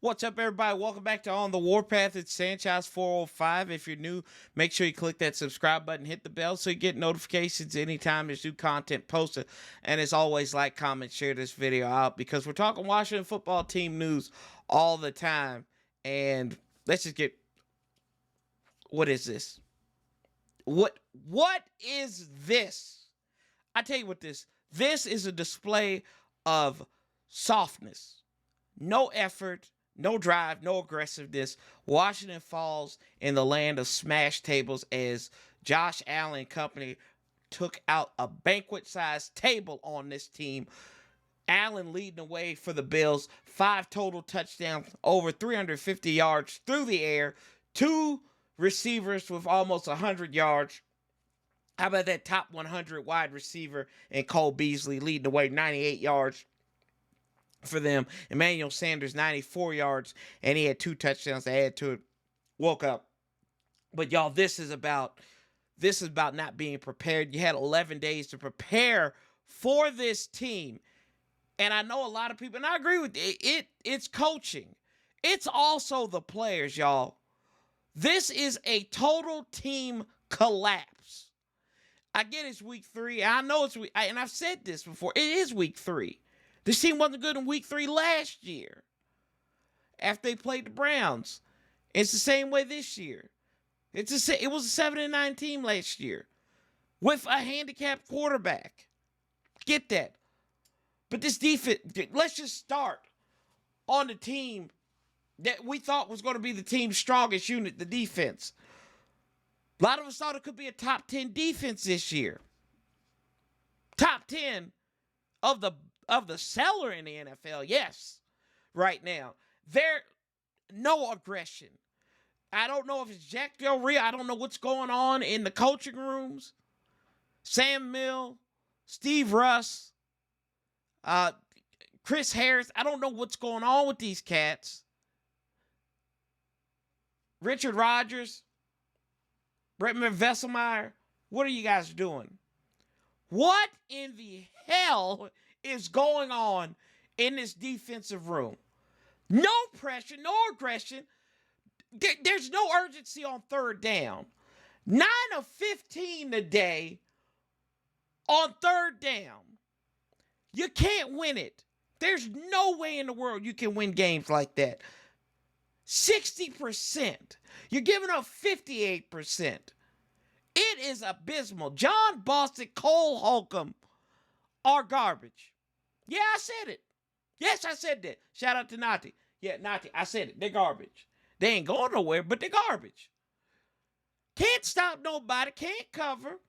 What's up, everybody? Welcome back to On the Warpath. It's Sanchez 405. If you're new, make sure you click that subscribe button, hit the bell so you get notifications anytime there's new content posted. And as always, like, comment, share this video out because we're talking Washington football team news all the time. And let's just get... What is this? What is this? I tell you what this is a display of softness. No effort, no drive, no aggressiveness. Washington falls in the land of smash tables as Josh Allen and company took out a banquet-sized table on this team. Allen leading the way for the Bills. 5 total touchdowns, over 350 yards through the air. 2 receivers with almost 100 yards. How about that top 100 wide receiver and Cole Beasley leading the way, 98 yards for them. Emmanuel Sanders, 94 yards, and he had 2 touchdowns to add to it. Woke up. But y'all, this is about not being prepared. You had 11 days to prepare for this team. And I know a lot of people, and I agree with it, it's coaching. It's also the players, y'all. This is a total team collapse. I get it's week 3. I know it's week, and I've said this before. It is week 3. This team wasn't good in week 3 last year after they played the Browns. It's the same way this year. It was a 7-9 team last year with a handicapped quarterback. Get that. But this defense, let's just start on the team that we thought was going to be the team's strongest unit, the defense. A lot of us thought it could be a top 10 defense this year. Top 10 of the seller in the NFL, yes, right now. There, no aggression. I don't know if it's Jack Del Rio. I don't know what's going on in the coaching rooms. Sam Mill, Steve Russ, Chris Harris. I don't know what's going on with these cats. Richard Rodgers, Brett Vesselmeyer, what are you guys doing? What in the hell is going on in this defensive room? No pressure, no aggression. There's no urgency on 3rd down. 9 of 15 today on 3rd down. You can't win it. There's no way in the world you can win games like that. 60%. You're giving up 58%. It is abysmal. John Bostic, Cole Holcomb are garbage. Yeah, I said it. Yes, I said that. Shout out to Nati. Yeah, Nati, I said it. They're garbage. They ain't going nowhere, but they're garbage. Can't stop nobody. Can't cover.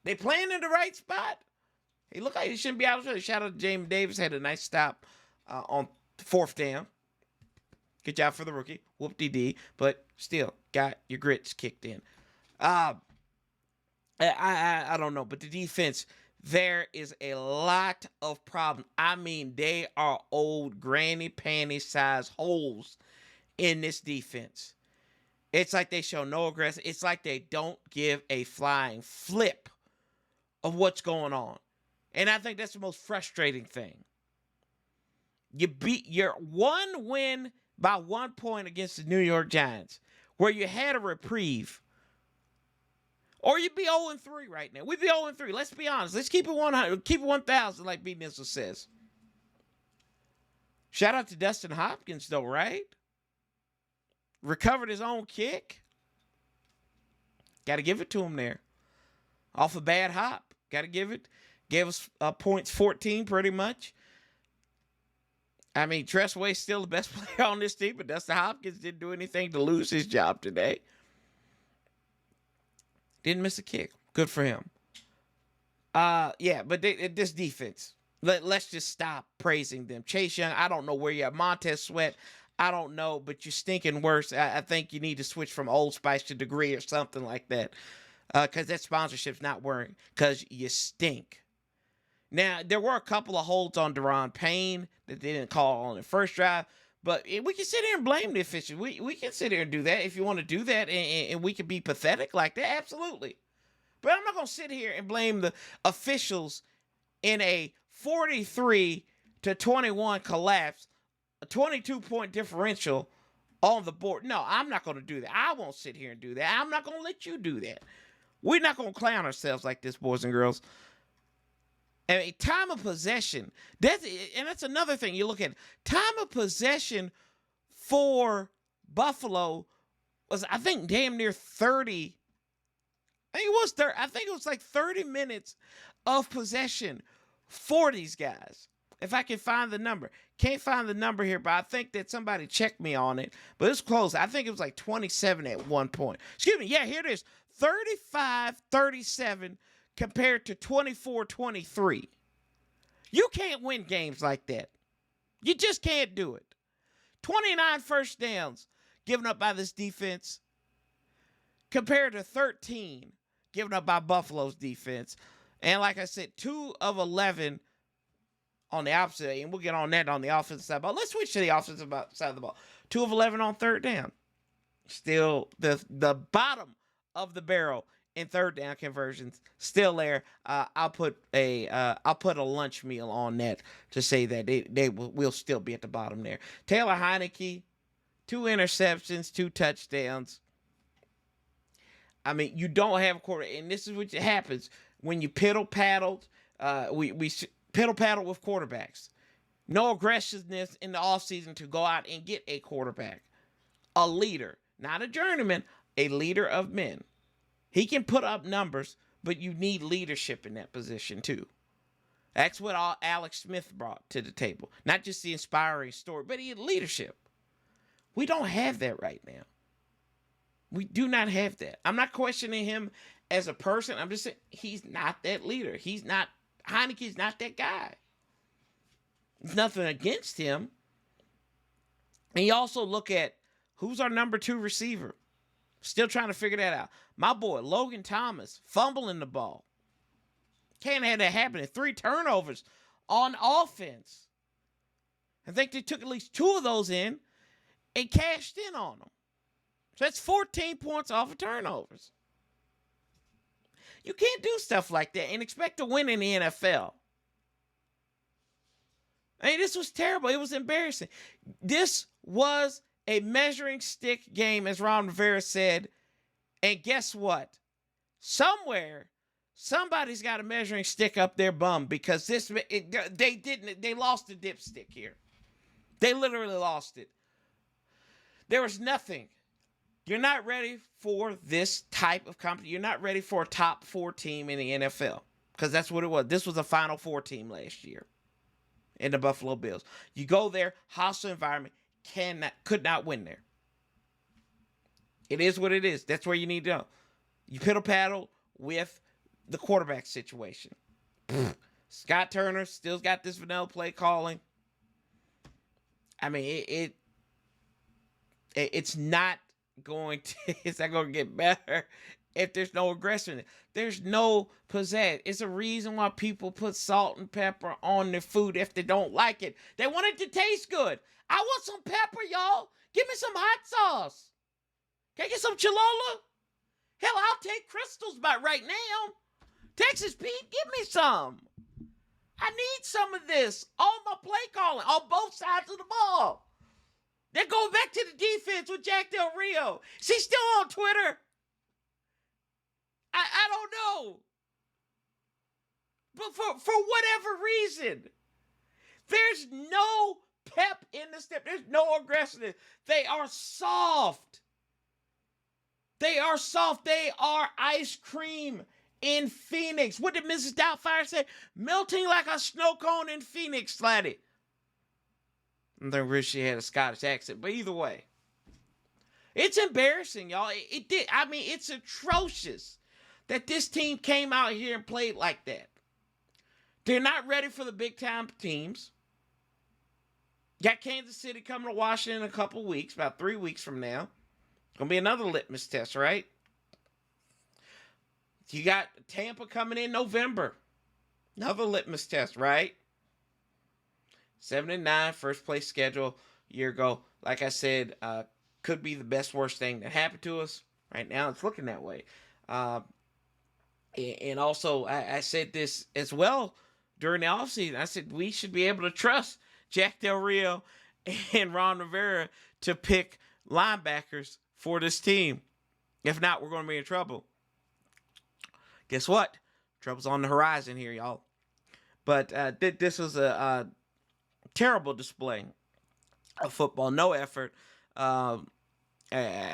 They playing in the right spot. He look like he shouldn't be out there. Shout out to James Davis. Had a nice stop on 4th down. Good job for the rookie. Whoop-de-dee. But still, got your grits kicked in. I don't know. But the defense, there is a lot of problems. I mean, they are old granny panty size holes in this defense. It's like they show no aggression. It's like they don't give a flying flip of what's going on. And I think that's the most frustrating thing. You beat your one win by 1 point against the New York Giants, where you had a reprieve. Or you'd be 0-3 right now. We'd be 0-3. Let's be honest. Let's keep it 100. Keep it 1,000 like B. Nizzle says. Shout out to Dustin Hopkins, though, right? Recovered his own kick. Got to give it to him there. Off a bad hop. Got to give it. Gave us points 14 pretty much. I mean, Tressway's still the best player on this team, but Dustin Hopkins didn't do anything to lose his job today. Didn't miss a kick. Good for him. Yeah, but this defense, let's just stop praising them. Chase Young, I don't know where you're at. Montez Sweat, I don't know, but you're stinking worse. I think you need to switch from Old Spice to Degree or something like that, because that sponsorship's not working, because you stink. Now, there were a couple of holds on Deron Payne that they didn't call on the first drive, but we can sit here and blame the officials. We can sit here and do that if you want to do that, and we can be pathetic like that, absolutely. But I'm not going to sit here and blame the officials in a 43-21 collapse a 22-point differential on the board. No, I'm not going to do that. I won't sit here and do that. I'm not going to let you do that. We're not going to clown ourselves like this, boys and girls. I mean, time of possession. That's another thing you look at. Time of possession for Buffalo was, I think, damn near 30. I think it was 30. I think it was like 30 minutes of possession for these guys. If I can find the number. Can't find the number here, but I think that somebody checked me on it. But it's close. I think it was like 27 at one point. Excuse me. Yeah, here it is. 35-37 compared to 24-23. You can't win games like that. You just can't do it. 29 first downs given up by this defense compared to 13 given up by Buffalo's defense. And like I said, 2 of 11 on the opposite, and we'll get on that on the offensive side. But let's switch to the offensive side of the ball. 2 of 11 on third down. Still the bottom of the barrel in third down conversions. Still there. I'll put a lunch meal on that to say that they will still be at the bottom there. Taylor Heineke, 2 interceptions, 2 touchdowns. I mean, you don't have a quarter, and this is what happens when you piddle-paddled. We piddle-paddle with quarterbacks. No aggressiveness in the offseason to go out and get a quarterback. A leader, not a journeyman, a leader of men. He can put up numbers, but you need leadership in that position too. That's what Alex Smith brought to the table. Not just the inspiring story, but he had leadership. We don't have that right now. We do not have that. I'm not questioning him as a person. I'm just saying he's not that leader. Heineke's not that guy. There's nothing against him. And you also look at who's our number 2 receiver. Still trying to figure that out. My boy, Logan Thomas, fumbling the ball. Can't have that happening. 3 turnovers on offense. I think they took at least 2 of those in and cashed in on them. So that's 14 points off of turnovers. You can't do stuff like that and expect to win in the NFL. I mean, this was terrible. It was embarrassing. This was a measuring stick game, as Ron Rivera said. And guess what? Somewhere, somebody's got a measuring stick up their bum because they lost the dipstick here. They literally lost it. There was nothing. You're not ready for this type of company. You're not ready for a top 4 team in the NFL because that's what it was. This was a Final Four team last year in the Buffalo Bills. You go there, hostile environment, could not win there. It is what it is. That's where you need to go. You piddle-paddle with the quarterback situation. Scott Turner still got this vanilla play calling. I mean, it's not going to get better if there's no aggression. There's no pizzazz. It's a reason why people put salt and pepper on their food if they don't like it. They want it to taste good. I want some pepper, y'all. Give me some hot sauce. Can I get some Cholula? Hell, I'll take Crystal's by right now. Texas Pete, give me some. I need some of this on my play calling on both sides of the ball. They're going back to the defense with Jack Del Rio. Is he still on Twitter? I don't know. But for whatever reason, there's no pep in the step. There's no aggressiveness. They are soft. They are soft. They are ice cream in Phoenix. What did Mrs. Doubtfire say? Melting like a snow cone in Phoenix, Slatty. I don't wish she had a Scottish accent, but either way. It's embarrassing, y'all. It did. I mean, it's atrocious that this team came out here and played like that. They're not ready for the big-time teams. Got Kansas City coming to Washington in a couple weeks, about 3 weeks from now. Gonna be another litmus test, right? You got Tampa coming in November. Another litmus test, right? 7-9, first place schedule a year ago. Like I said, could be the best, worst thing that happened to us. Right now, it's looking that way. And also, I said this as well during the offseason. I said we should be able to trust Jack Del Rio and Ron Rivera to pick linebackers for this team. If not, we're going to be in trouble. Guess what? Trouble's on the horizon here, y'all. But this was a terrible display of football. No effort. I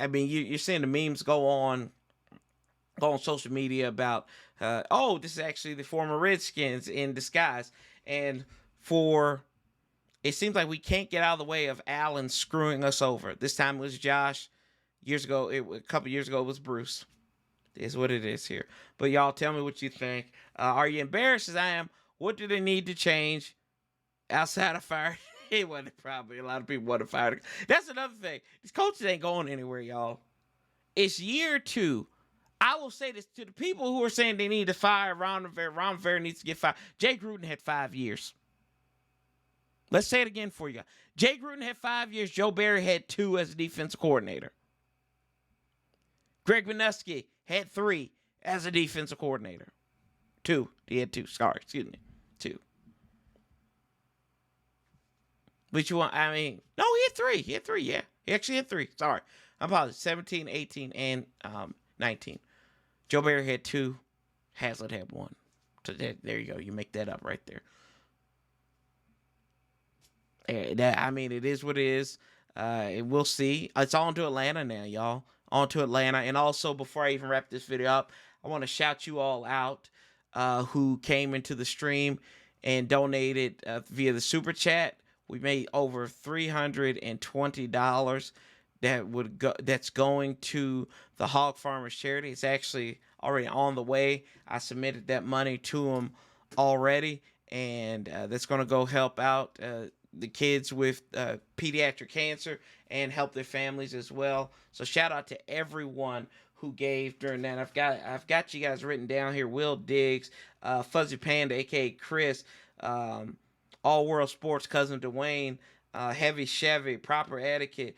mean, you're seeing the memes go on social media about, this is actually the former Redskins in disguise. And it seems like we can't get out of the way of Allen screwing us over. This time it was Josh. A couple years ago, it was Bruce. Is what it is here. But y'all tell me what you think. Are you embarrassed as I am? What do they need to change outside of fire? He wasn't probably. A lot of people want to fire. That's another thing. These coaches ain't going anywhere, y'all. It's year 2. I will say this to the people who are saying they need to fire Ron Rivera. Ron Rivera needs to get fired. Jay Gruden had 5 years. Let's say it again for you. Jay Gruden had 5 years. Joe Barry had 2 as a defensive coordinator. Greg Minuski had 3 as a defensive coordinator. 2. He had 2. Sorry, excuse me. 2. But no, he had 3. He had 3, yeah. He actually had 3. Sorry. I apologize. 17, 18, and 19. Joe Barry had 2. Hazlitt had 1. So there you go. You make that up right there. It is what it is. We'll see. It's on to Atlanta now, y'all. On to Atlanta. And also, before I even wrap this video up, I want to shout you all out who came into the stream and donated via the Super Chat. We made over $320 that's going to the Hog Farmers Charity. It's actually already on the way. I submitted that money to them already, and that's going to go help out the kids with pediatric cancer and help their families as well. So shout out to everyone who gave during that. I've got you guys written down here. Will Diggs, Fuzzy Panda, aka Chris, All World Sports, Cousin Dwayne, Heavy Chevy, Proper Etiquette,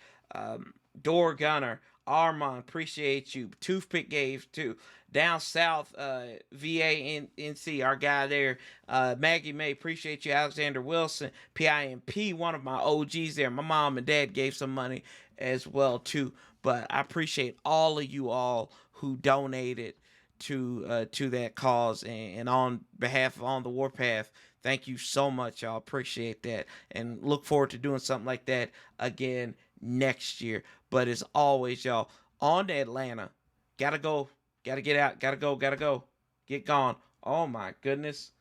Door Gunner, Armand, appreciate you. Toothpick gave too. Down South, VANC, our guy there. Maggie May, appreciate you. Alexander Wilson, PIMP, one of my OGs there. My mom and dad gave some money as well too. But I appreciate all of you all who donated to that cause, and on behalf of On the Warpath, thank you so much, y'all. Appreciate that, and look forward to doing something like that again next year. But as always, y'all, on to Atlanta. Gotta go. Gotta get out. Gotta go. Get gone. Oh my goodness.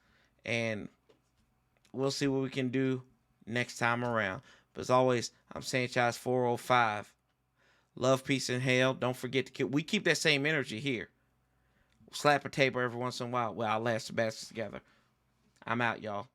And we'll see what we can do next time around. But as always, I'm Sanchez 405. Love, peace, and hell. Don't forget to we keep that same energy here. Slap a table every once in a while. Well, I'll last the best together. I'm out, y'all.